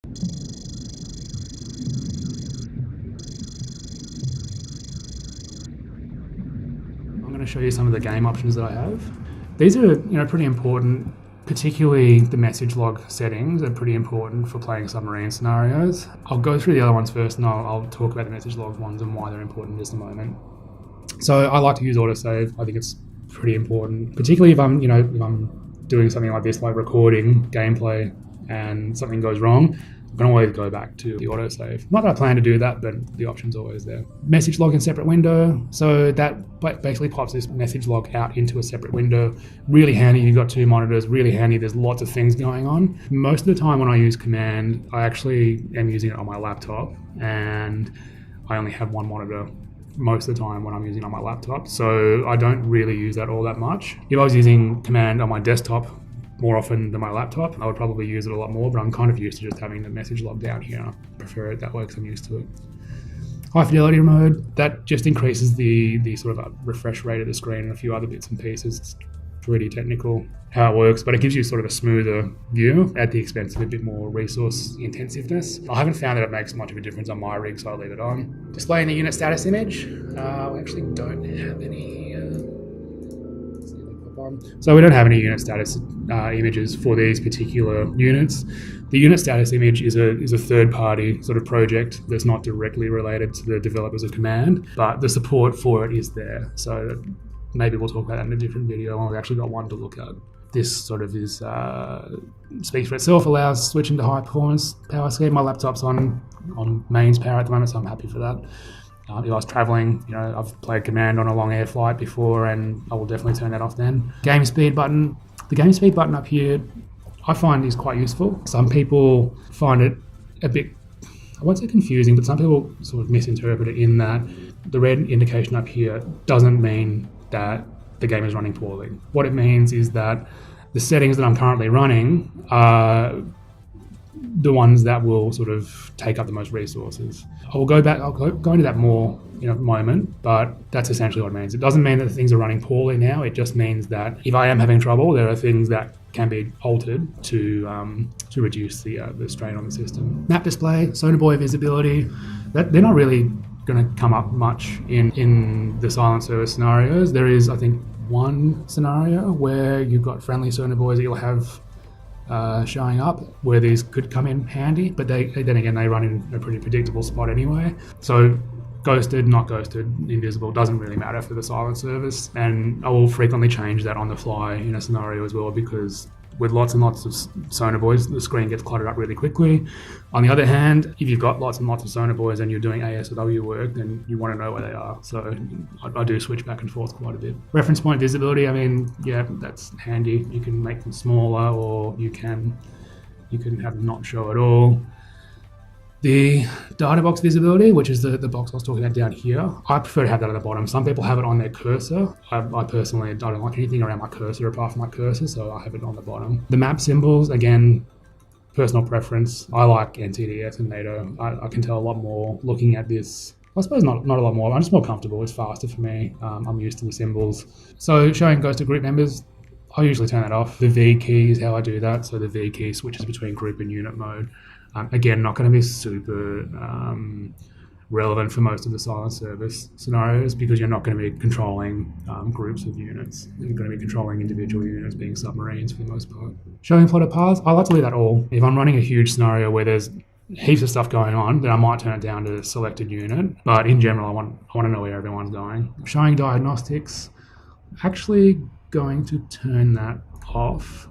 I'm going to show you some of the game options that I have. These are, pretty important. Particularly the message log settings are pretty important for playing submarine scenarios. I'll go through the other ones first, and I'll talk about the message log ones and why they're important in just a moment. So I like to use autosave. I think it's pretty important, particularly if I'm doing something like this, like recording gameplay, and something goes wrong. I can always go back to the autosave. Not that I plan to do that, but the option's always there. Message log in separate window. So that basically pops this message log out into a separate window. Really handy. You've got two monitors. Really handy. There's lots of things going on. Most of the time when I use command, I actually am using it on my laptop, and I only have one monitor most of the time when I'm using it on my laptop. So I don't really use that all that much. If I was using command on my desktop more often than my laptop, I would probably use it a lot more, but I'm kind of used to just having the message log down here. I prefer it that way because I'm used to it. High fidelity mode, that just increases the sort of refresh rate of the screen and a few other bits and pieces. It's pretty technical how it works, but it gives you sort of a smoother view at the expense of a bit more resource intensiveness. I haven't found that it makes much of a difference on my rig, so I'll leave it on. Displaying the unit status image. We actually don't have any. So we don't have any unit status images for these particular units. The unit status image is a third-party sort of project that's not directly related to the developers of command, but the support for it is there. So maybe we'll talk about that in a different video when we've actually got one to look at. This sort of is speaks for itself, allows switching to high performance power scheme. My laptop's on mains power at the moment, so I'm happy for that. If I was traveling, I've played command on a long air flight before, and I will definitely turn that off then. Game speed button. The game speed button up here, I find is quite useful. Some people find it a bit, I won't say confusing, but some people sort of misinterpret it in that the red indication up here doesn't mean that the game is running poorly. What it means is that the settings that I'm currently running are the ones that will sort of take up the most resources. I'll go into that more in a moment, but that's essentially what it means. It doesn't mean that things are running poorly now. It just means that if I am having trouble, there are things that can be altered to reduce the strain on the system. Map display, sonar buoy visibility, they're not really going to come up much in the silent service scenarios. There is, I think, one scenario where you've got friendly sonar buoys that you'll have showing up where these could come in handy, but then again they run in a pretty predictable spot anyway. So ghosted, not ghosted, invisible doesn't really matter for the silent service, and I will frequently change that on the fly in a scenario as well, because with lots and lots of sonar buoys, the screen gets cluttered up really quickly. On the other hand, if you've got lots and lots of sonar buoys and you're doing ASOW work, then you want to know where they are. So I do switch back and forth quite a bit. Reference point visibility, yeah, that's handy. You can make them smaller, or you can have them not show at all. The data box visibility, which is the box I was talking about down here, I prefer to have that at the bottom. Some people have it on their cursor. I personally don't like anything around my cursor apart from my cursor, so I have it on the bottom. The map symbols, again, personal preference. I like NTDS and NATO. I can tell a lot more looking at this. I suppose not a lot more. I'm just more comfortable. It's faster for me. I'm used to the symbols. So showing ghosted group members, I usually turn that off. The V key is how I do that. So the V key switches between group and unit mode. Again, not going to be super relevant for most of the silent service scenarios, because you're not going to be controlling groups of units. You're going to be controlling individual units, being submarines for the most part. Showing plotted paths, I like to leave that all. If I'm running a huge scenario where there's heaps of stuff going on, then I might turn it down to a selected unit. But in general, I want to know where everyone's going. Showing diagnostics, actually going to turn that off.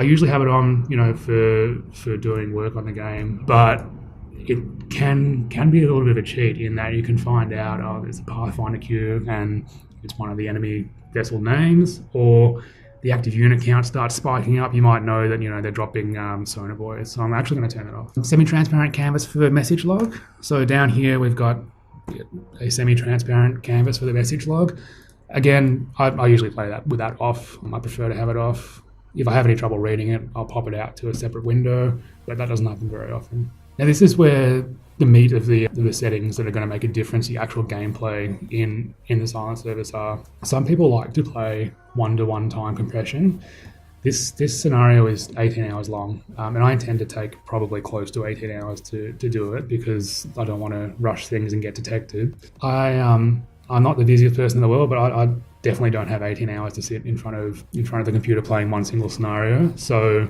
I usually have it on, for doing work on the game, but it can be a little bit of a cheat in that you can find out, there's a Pathfinder queue and it's one of the enemy vessel names, or the active unit count starts spiking up. You might know that, they're dropping sonar buoys. So I'm actually going to turn it off. Semi-transparent canvas for the message log. So down here we've got a semi-transparent canvas for the message log. Again, I usually play that with that off. I prefer to have it off. If I have any trouble reading it, I'll pop it out to a separate window, but that doesn't happen very often. Now this is where the meat of the settings that are going to make a difference, the actual gameplay in the silent service are. Some people like to play 1-to-1 time compression. This scenario is 18 hours long, and I intend to take probably close to 18 hours to do it because I don't want to rush things and get detected. I'm not the busiest person in the world, but I definitely don't have 18 hours to sit in front of the computer playing one single scenario. So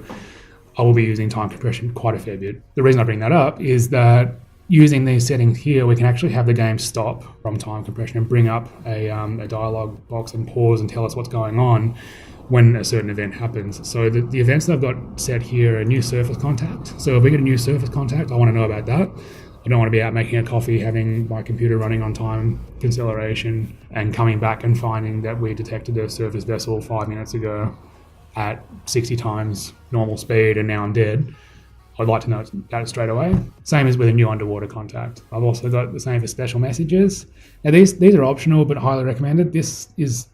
I will be using time compression quite a fair bit. The reason I bring that up is that using these settings here, we can actually have the game stop from time compression and bring up a dialog box and pause and tell us what's going on when a certain event happens. So the events that I've got set here are new surface contact. So if we get a new surface contact, I want to know about that. I don't want to be out making a coffee, having my computer running on time acceleration and coming back and finding that we detected a surface vessel 5 minutes ago at 60 times normal speed and now I'm dead. I'd like to know that straight away. Same as with a new underwater contact. I've also got the same for special messages. Now these are optional but highly recommended. This is,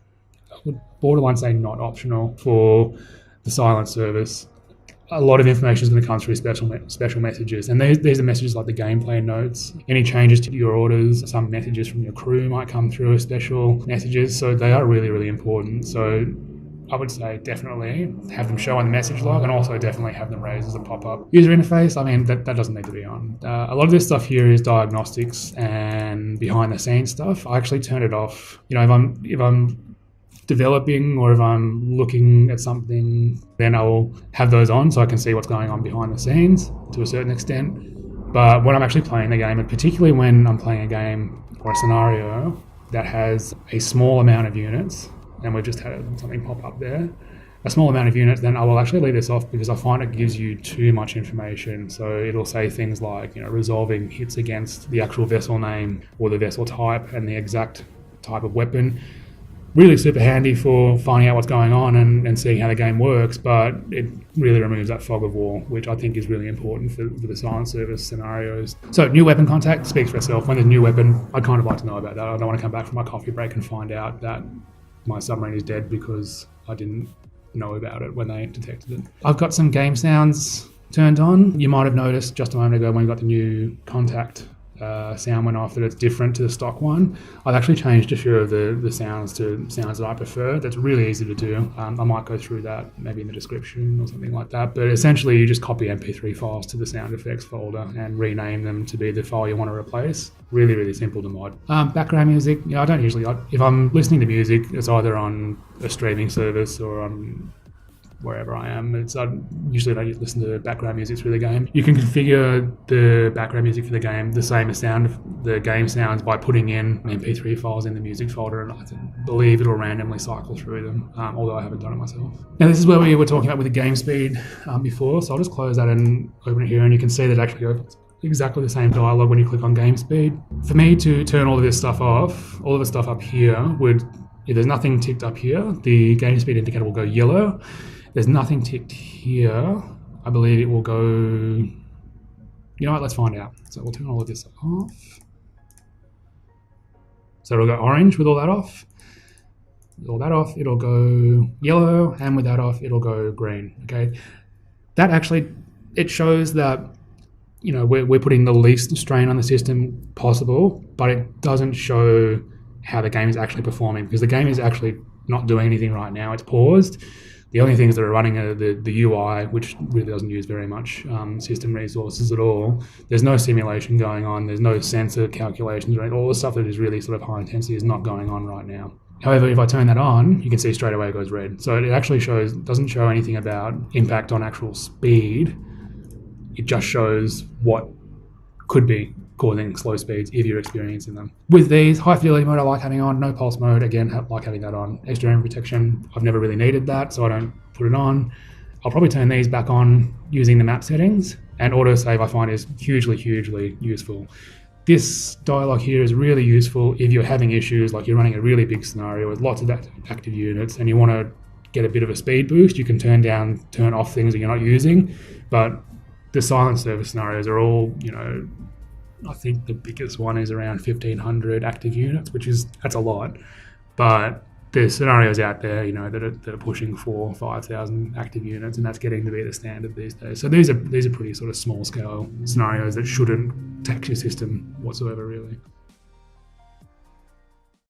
I would borderline say, not optional for the silent service. A lot of information is going to come through special messages, and these are messages like the gameplay notes, any changes to your orders, some messages from your crew might come through as special messages, so they are really, really important. So I would say definitely have them show on the message log and also definitely have them raised as a pop-up. User interface, I mean, that doesn't need to be on. A lot of this stuff here is diagnostics and behind-the-scenes stuff. I actually turn it off. You know, if I'm developing or if I'm looking at something, then I'll have those on so I can see what's going on behind the scenes to a certain extent. But when I'm actually playing the game, and particularly when I'm playing a game or a scenario that has a small amount of units, and we've just had something pop up there, a small amount of units, then I will actually leave this off because I find it gives you too much information. So it'll say things like, you know, resolving hits against the actual vessel name or the vessel type and the exact type of weapon. Really super handy for finding out what's going on and seeing how the game works, but it really removes that fog of war, which I think is really important for the silent service scenarios. So new weapon contact speaks for itself. When there's a new weapon, I'd kind of like to know about that. I don't want to come back from my coffee break and find out that my submarine is dead because I didn't know about it when they detected it. I've got some game sounds turned on. You might have noticed just a moment ago when we got the new contact sound went off that it's different to the stock one. I've actually changed a few of the sounds to sounds that I prefer. That's really easy to do. I might go through that maybe in the description or something like that. But essentially you just copy MP3 files to the sound effects folder and rename them to be the file you want to replace. Really, really simple to mod. Background music, you know, I don't usually, if I'm listening to music, it's either on a streaming service or on wherever I am. I usually don't listen to background music through the game. You can configure the background music for the game the same as the game sounds by putting in MP3 files in the music folder, and I believe it'll randomly cycle through them, although I haven't done it myself. Now this is where we were talking about with the game speed before, so I'll just close that and open it here, and you can see that it actually opens exactly the same dialogue when you click on game speed. For me to turn all of this stuff off, all of the stuff up here if there's nothing ticked up here, the game speed indicator will go yellow. There's nothing ticked here, I believe it will go, you know what, let's find out. So we'll turn all of this off. So it'll go orange with all that off. With all that off, it'll go yellow, and with that off, it'll go green, okay? That actually, it shows that, you know, we're putting the least strain on the system possible, but it doesn't show how the game is actually performing because the game is actually not doing anything right now, it's paused. The only things that are running are the UI, which really doesn't use very much system resources at all. There's no simulation going on. There's no sensor calculations. Right? All the stuff that is really sort of high intensity is not going on right now. However, if I turn that on, you can see straight away it goes red. So it actually doesn't show anything about impact on actual speed. It just shows what could be causing slow speeds if you're experiencing them. With these, high fidelity mode I like having on, no pulse mode, again, like having that on. Extra aim protection, I've never really needed that, so I don't put it on. I'll probably turn these back on using the map settings, and autosave I find is hugely, hugely useful. This dialogue here is really useful if you're having issues, like you're running a really big scenario with lots of active units and you want to get a bit of a speed boost. You can turn off things that you're not using, but the silent service scenarios are all, you know, I think the biggest one is around 1,500 active units, that's a lot. But there's scenarios out there, you know, that are pushing 4,000 or 5,000 active units, and that's getting to be the standard these days. So these are pretty sort of small scale scenarios that shouldn't tax your system whatsoever, really.